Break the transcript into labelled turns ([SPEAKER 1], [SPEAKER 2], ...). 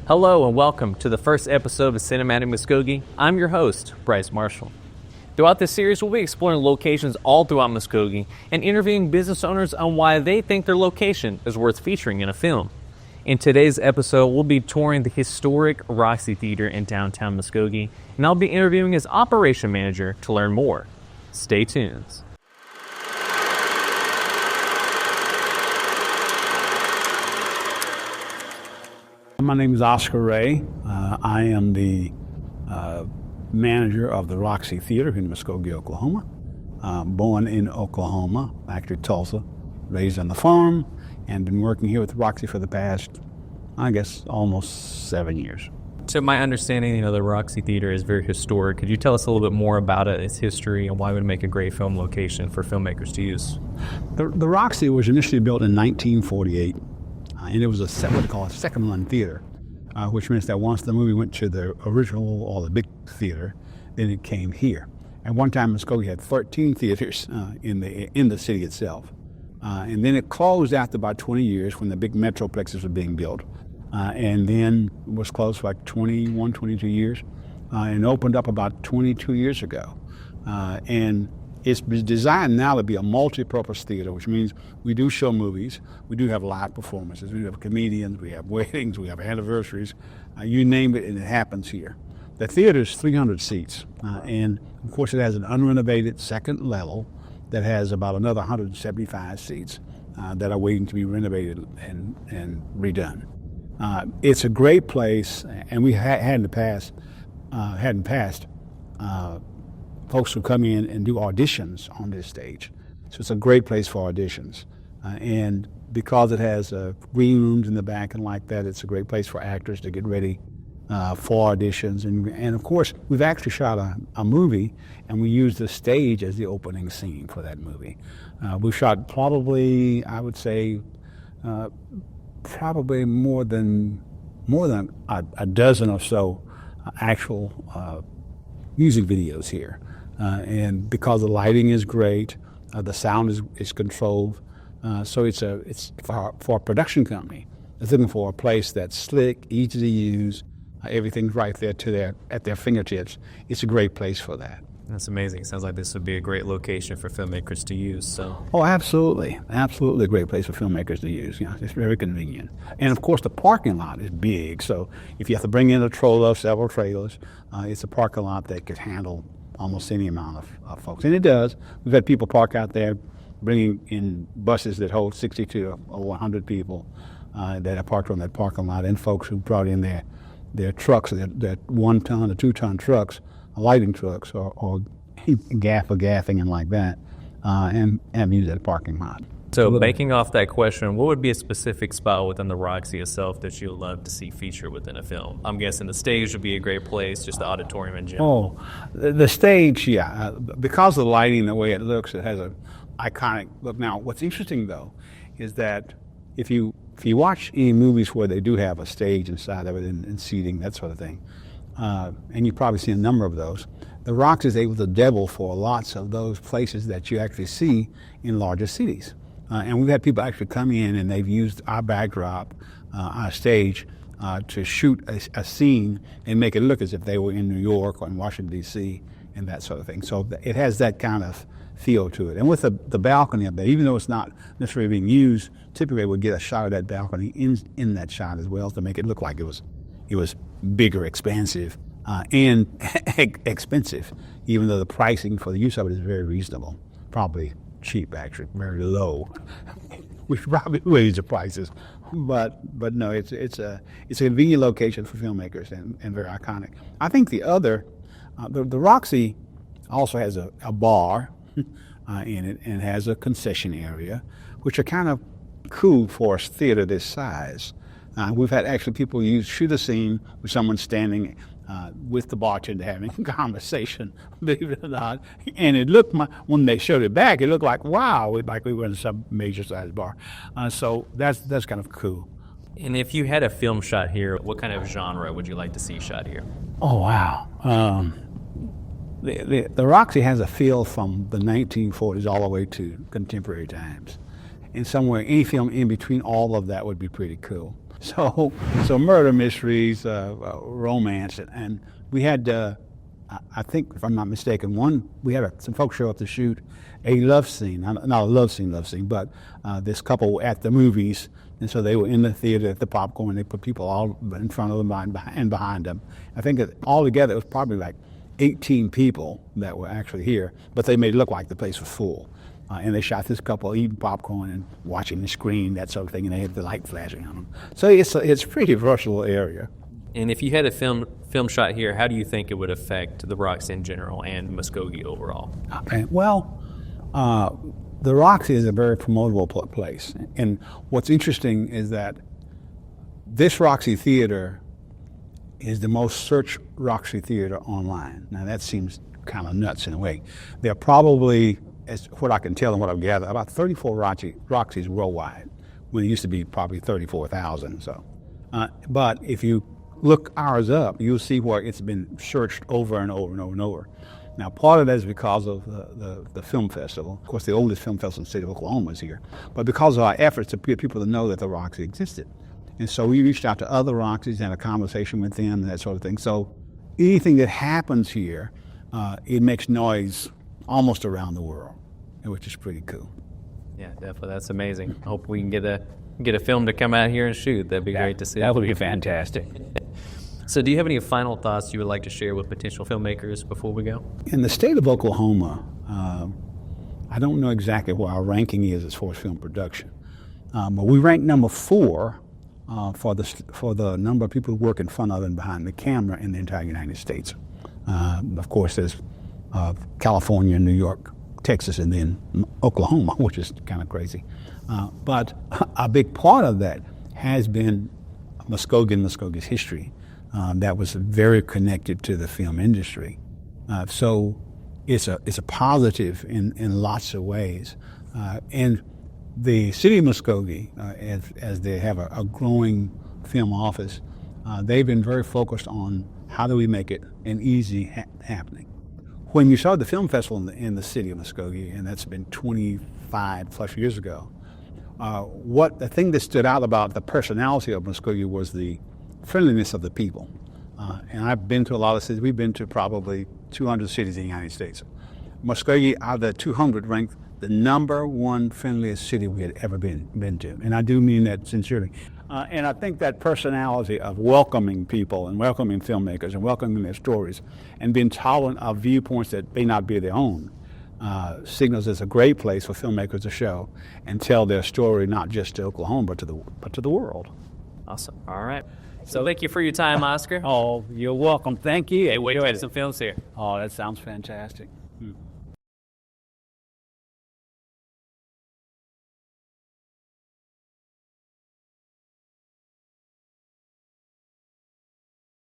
[SPEAKER 1] Hello and welcome to the first episode of Cinematic Muskogee. I'm your host, Bryce Marshall. Throughout this series, we'll be exploring locations all throughout Muskogee and interviewing business owners on why they think their location is worth featuring in a film. In today's episode, we'll be touring the historic Roxy Theater in downtown Muskogee, and I'll be interviewing his operation manager to learn more. Stay tuned.
[SPEAKER 2] My name is Oscar Ray. I am the manager of the Roxy Theater in Muskogee, Oklahoma. Born in Oklahoma, actually Tulsa, raised on the farm, and been working here with Roxy for the past, I guess, almost 7 years.
[SPEAKER 1] To my understanding, the Roxy Theater is very historic. Could you tell us a little bit more about it, its history, and why it would make a great film location for filmmakers to use?
[SPEAKER 2] The Roxy was initially built in 1948. And it was what they call a second-run theater, which means that once the movie went to the original or the big theater, then it came here. At one time, Muskogee had 13 theaters in the city itself. And then it closed after about 20 years when the big metroplexes were being built. And then was closed for like 21, 22 years, and opened up about 22 years ago. And it's designed now to be a multi-purpose theater, which means we do show movies, we do have live performances, we have comedians, we have weddings, we have anniversaries, you name it, and it happens here. The theater is 300 seats, and of course it has an unrenovated second level that has about another 175 seats that are waiting to be renovated and redone. It's a great place, and we had in the past, folks who come in and do auditions on this stage. So it's a great place for auditions. And because it has green rooms in the back and like that, it's a great place for actors to get ready for auditions. And of course, we've actually shot a movie, and we used the stage as the opening scene for that movie. We shot probably, I would say, probably more than a dozen or so actual music videos here. And because the lighting is great, the sound is controlled, so it's for a production company that's looking for a place that's slick, easy to use, everything's right there at their fingertips. It's a great place for that.
[SPEAKER 1] That's amazing. Sounds like this would be a great location for filmmakers to use. So.
[SPEAKER 2] Oh, absolutely a great place for filmmakers to use. Yeah, it's very convenient, and of course the parking lot is big. So if you have to bring in a trailer, several trailers, it's a parking lot that could handle almost any amount of folks. And it does. We've had people park out there bringing in buses that hold 60 to 100 people that are parked on that parking lot, and folks who brought in their trucks, their 1 ton or 2 ton trucks, lighting trucks or gaffing and like that, and use that parking lot.
[SPEAKER 1] So banking off that question, what would be a specific spot within the Roxy itself that you'd love to see featured within a film? I'm guessing the stage would be a great place, just the auditorium in general.
[SPEAKER 2] Oh, the stage, yeah. Because of the lighting, the way it looks, it has an iconic look. Now, what's interesting, though, is that if you watch any movies where they do have a stage inside of it and seating, that sort of thing, and you've probably seen a number of those, the Roxy is able to double for lots of those places that you actually see in larger cities. And we've had people actually come in and they've used our backdrop, our stage, to shoot a scene and make it look as if they were in New York or in Washington, D.C., and that sort of thing. So it has that kind of feel to it. And with the balcony up there, even though it's not necessarily being used, typically we'll get a shot of that balcony in that shot as well to make it look like it was bigger, expansive, and expensive, even though the pricing for the use of it is very reasonable, probably cheap, actually, very low. We should probably raise the prices, but no, it's a convenient location for filmmakers and very iconic. I think the other, the Roxy also has a bar in it and has a concession area, which are kind of cool for a theater this size. We've had actually people shoot a scene with someone standing with the bartender having a conversation, believe it or not. And it looked, when they showed it back, it looked like, wow, like we were in some major size bar. So that's kind of cool.
[SPEAKER 1] And if you had a film shot here, what kind of genre would you like to see shot here?
[SPEAKER 2] Oh, wow. The Roxy has a feel from the 1940s all the way to contemporary times. And somewhere, any film in between all of that would be pretty cool. So murder mysteries, romance, and we had, I think, if I'm not mistaken, we had some folks show up to shoot a love scene, not a love scene, but this couple at the movies, and so they were in the theater at the popcorn. They put people all in front of them and behind them. I think that altogether it was probably like 18 people that were actually here, but they made it look like the place was full. And they shot this couple eating popcorn and watching the screen, that sort of thing, and they had the light flashing on them. So it's a pretty versatile area.
[SPEAKER 1] And if you had a film shot here, how do you think it would affect the Roxy in general and Muskogee overall?
[SPEAKER 2] Okay. Well, the Roxy is a very promotable place. And what's interesting is that this Roxy Theater is the most searched Roxy Theater online. Now, that seems kind of nuts in a way. There are probably, as what I can tell and what I've gathered, about 34 Roxys worldwide, when it used to be probably 34,000. So, but if you look ours up, you'll see where it's been searched over and over and over and over. Now, part of that is because of the film festival. Of course, the oldest film festival in the state of Oklahoma is here. But because of our efforts to get people to know that the Roxy existed. And so we reached out to other Roxys and had a conversation with them and that sort of thing. So anything that happens here, it makes noise almost around the world, which is pretty cool.
[SPEAKER 1] Yeah, definitely. That's amazing. I hope we can get a film to come out here and shoot. That'd be great to see.
[SPEAKER 2] That would be fantastic.
[SPEAKER 1] So do you have any final thoughts you would like to share with potential filmmakers before we go?
[SPEAKER 2] In the state of Oklahoma, I don't know exactly what our ranking is as far as film production, but we rank number 4 for the number of people who work in front of and behind the camera in the entire United States. Of course, there's California, New York, Texas, and then Oklahoma, which is kind of crazy. But a big part of that has been Muskogee and Muskogee's history. That was very connected to the film industry. So it's a positive in lots of ways. And the city of Muskogee, as they have a growing film office, they've been very focused on how do we make it an easy happening. When you saw the film festival in the city of Muskogee, and that's been 25 plus years ago, the thing that stood out about the personality of Muskogee was the friendliness of the people. And I've been to a lot of cities. We've been to probably 200 cities in the United States. Muskogee, out of the 200, ranked the number 1 friendliest city we had ever been to. And I do mean that sincerely. And I think that personality of welcoming people and welcoming filmmakers and welcoming their stories and being tolerant of viewpoints that may not be their own signals as a great place for filmmakers to show and tell their story, not just to Oklahoma, but to the world.
[SPEAKER 1] Awesome. All right. So thank you for your time, Oscar.
[SPEAKER 2] Oh, you're welcome. Thank you.
[SPEAKER 1] Hey, wait to see some films here.
[SPEAKER 2] Oh, that sounds fantastic.